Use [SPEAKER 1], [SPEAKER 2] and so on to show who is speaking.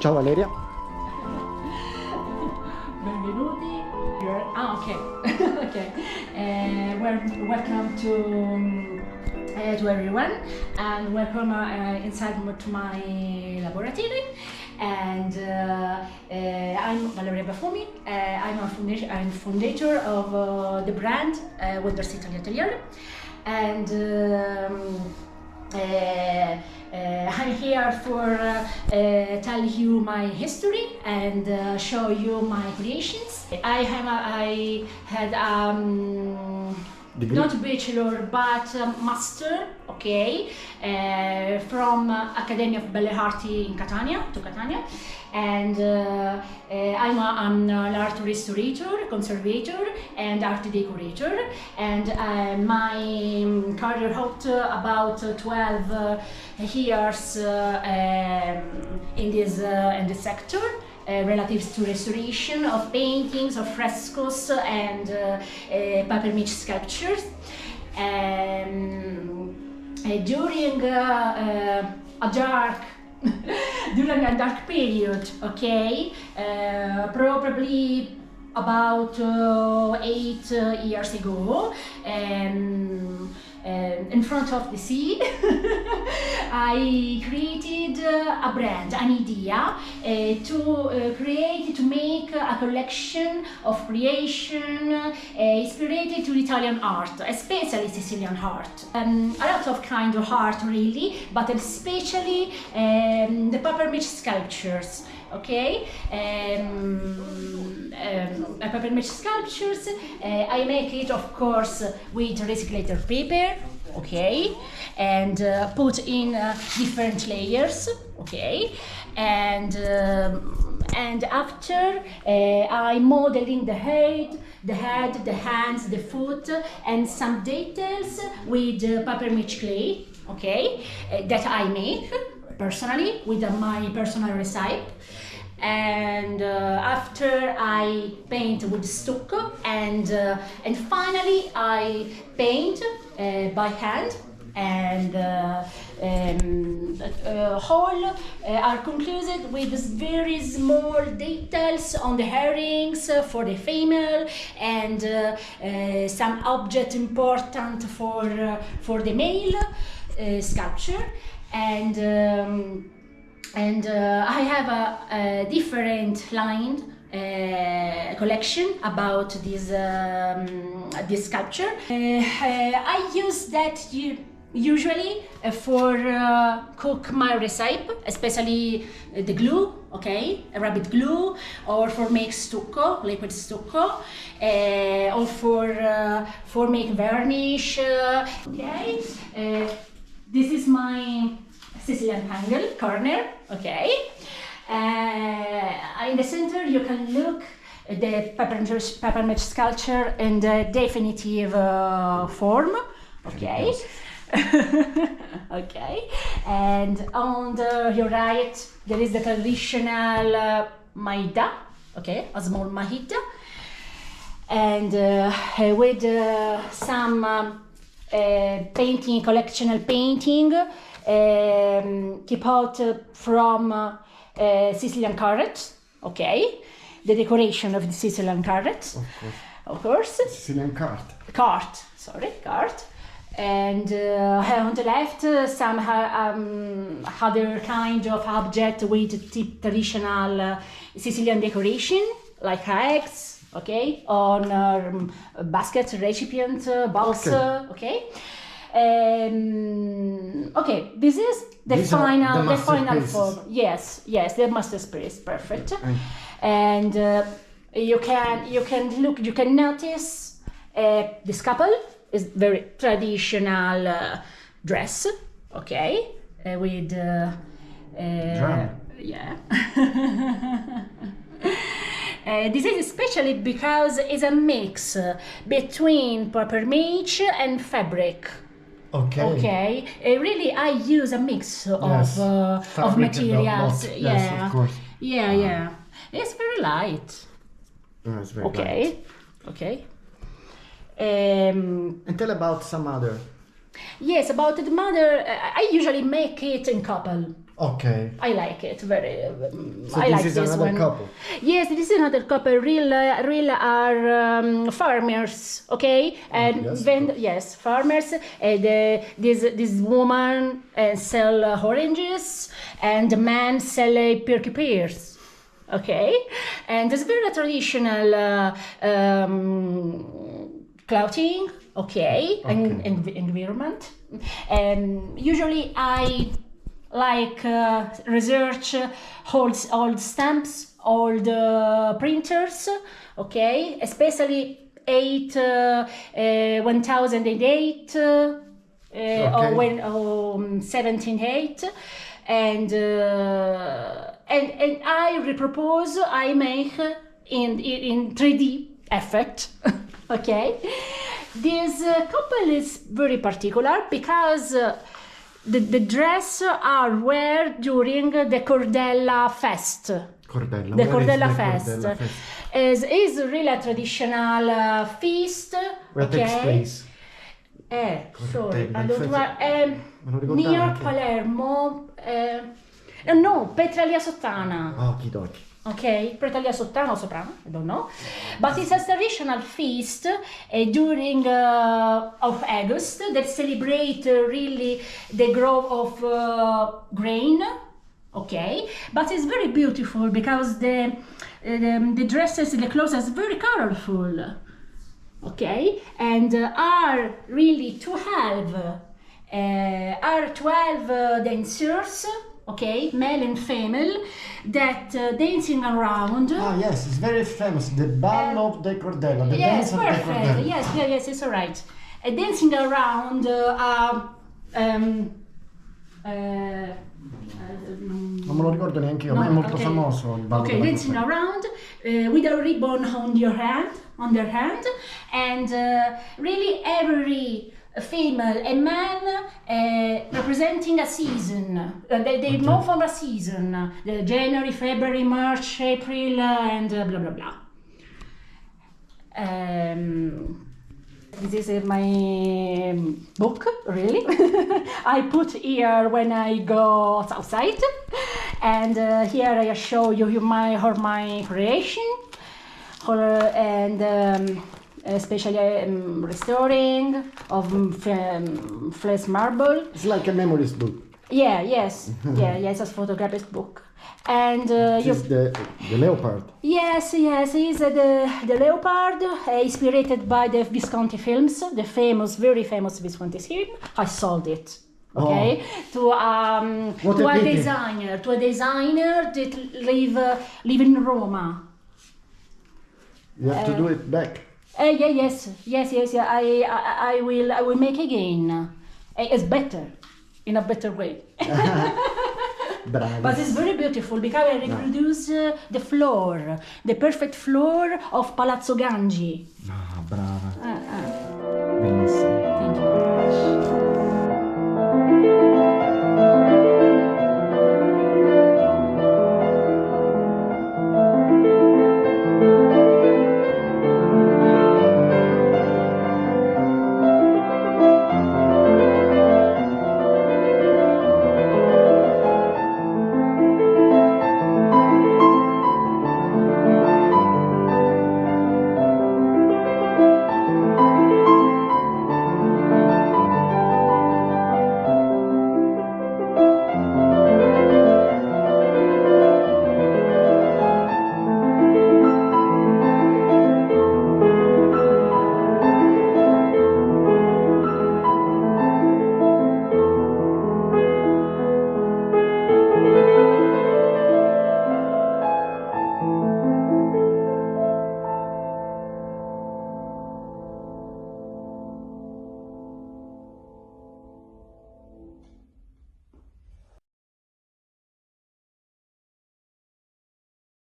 [SPEAKER 1] Ciao Valeria.
[SPEAKER 2] Benvenuti. Okay. Okay. Welcome to everyone, and welcome inside to my laboratory. And I'm Valeria Bafumi. I'm founder of the brand with the Sicilian Atelier, and I'm here for tell you my history and show you my creations. I had not bachelor but master, okay, from Academy of Belle Arti in Catania, and I'm an art restorator, conservator, and art decorator, and my career hoped about 12 years in this sector. Relative to restoration of paintings, of frescoes, and papier-mache sculptures. During a dark period, okay, probably about 8 years ago, in front of the sea, I created a brand, an idea to make a collection of creation inspired to Italian art, especially Sicilian art. A lot of kind of art really, but especially the papier-mache sculptures. Okay, papier-mache sculptures. I make it, of course, with recycled paper. Okay, and put in different layers. Okay, and after I'm modeling the head, the hands, the foot, and some details with papier-mache clay. Okay, that I make personally with my personal recipe. And after I paint with stucco, and finally I paint by hand, and whole are concluded with very small details on the earrings for the female, and some object important for the male sculpture, and I have a different line collection about this sculpture. I use that usually for cook my recipe, especially the glue, okay, rabbit glue, or for make stucco, liquid stucco, or for make varnish. Okay, this is my Sicilian angle corner, okay. In the center you can look the papier-mache sculpture in the definitive form, okay. Okay, and on your right there is the traditional maida, okay, a small maida, and with some painting, collectional painting. Keep out from Sicilian carrot, okay, the decoration of the Sicilian carrot, of course.
[SPEAKER 1] Sicilian cart,
[SPEAKER 2] and on the left some other kind of object with traditional Sicilian decoration, like eggs, okay, on basket, recipient, box, okay. Okay, this is the final form. Yes, the masterpiece, perfect. And you can notice this couple is very traditional dress, okay, with
[SPEAKER 1] drum.
[SPEAKER 2] Yeah. This is especially because it's a mix between papier-mache and fabric. Okay. Really, I use a mix of materials.
[SPEAKER 1] Yes, of course.
[SPEAKER 2] Yeah. It's very light.
[SPEAKER 1] It's very light.
[SPEAKER 2] Okay.
[SPEAKER 1] And tell about some other
[SPEAKER 2] Yes, about the mother, I usually make it in couple.
[SPEAKER 1] Okay.
[SPEAKER 2] I like it very.
[SPEAKER 1] So
[SPEAKER 2] I
[SPEAKER 1] this
[SPEAKER 2] like
[SPEAKER 1] is
[SPEAKER 2] this
[SPEAKER 1] another
[SPEAKER 2] one.
[SPEAKER 1] couple.
[SPEAKER 2] Yes, this is another couple. Real are farmers, okay? And
[SPEAKER 1] yes,
[SPEAKER 2] when
[SPEAKER 1] of course.
[SPEAKER 2] yes, farmers. This woman sell oranges, and the man sell pears. Okay, and it's very traditional clothing. Okay, and environment. Usually I like research old stamps, old printers, okay, especially 1008 or when 178, and I repropose, I make in 3D effect. Okay, this couple is very particular because the dress are wear during the Cordella Fest.
[SPEAKER 1] Cordella.
[SPEAKER 2] The
[SPEAKER 1] Where is
[SPEAKER 2] Cordella
[SPEAKER 1] the
[SPEAKER 2] Fest
[SPEAKER 1] Cordella Fest?
[SPEAKER 2] is really a traditional feast.
[SPEAKER 1] Where takes place?
[SPEAKER 2] Sorry, I don't
[SPEAKER 1] Cordella
[SPEAKER 2] know.
[SPEAKER 1] Me lo ricordavo
[SPEAKER 2] Near
[SPEAKER 1] anche.
[SPEAKER 2] Palermo. No, Petralia Sottana.
[SPEAKER 1] Okidoki.
[SPEAKER 2] Okay, Petralia Sottana or Soprano, I don't know. But it's a traditional feast during of August that celebrate really the growth of grain. Okay, but it's very beautiful because the dresses, the clothes are very colorful. Okay, and are really 12 dancers. Okay, male and female, that dancing around.
[SPEAKER 1] Ah, yes, it's very famous. The Ball of the Cordella. The
[SPEAKER 2] Yes,
[SPEAKER 1] dance of the
[SPEAKER 2] perfect.
[SPEAKER 1] Cordella.
[SPEAKER 2] Yes, it's all right. Dancing around.
[SPEAKER 1] Non me lo ricordo neanche io, ma è molto famoso il ballo
[SPEAKER 2] Okay,
[SPEAKER 1] della
[SPEAKER 2] dancing
[SPEAKER 1] Cordella.
[SPEAKER 2] around with a ribbon on their hand, and really every female and man representing a season. They move from a season. January, February, March, April, and blah blah blah. This is my book, really. I put here when I go outside, and here I show you my creation, and especially restoring of flesh marble.
[SPEAKER 1] It's like a memories book.
[SPEAKER 2] Yes, it's a photographic book. And
[SPEAKER 1] This is the leopard.
[SPEAKER 2] yes, is the leopard, inspired by the Visconti films, the very famous Visconti film. I sold it, okay, to a
[SPEAKER 1] pity.
[SPEAKER 2] designer that live in Roma.
[SPEAKER 1] You have to do it back.
[SPEAKER 2] Yes. I will make again. It's better, in a better way.
[SPEAKER 1] Bravo.
[SPEAKER 2] But it's very beautiful because I reproduce the floor, the perfect floor of Palazzo Gangi.
[SPEAKER 1] Ah, brava. Bellissimo.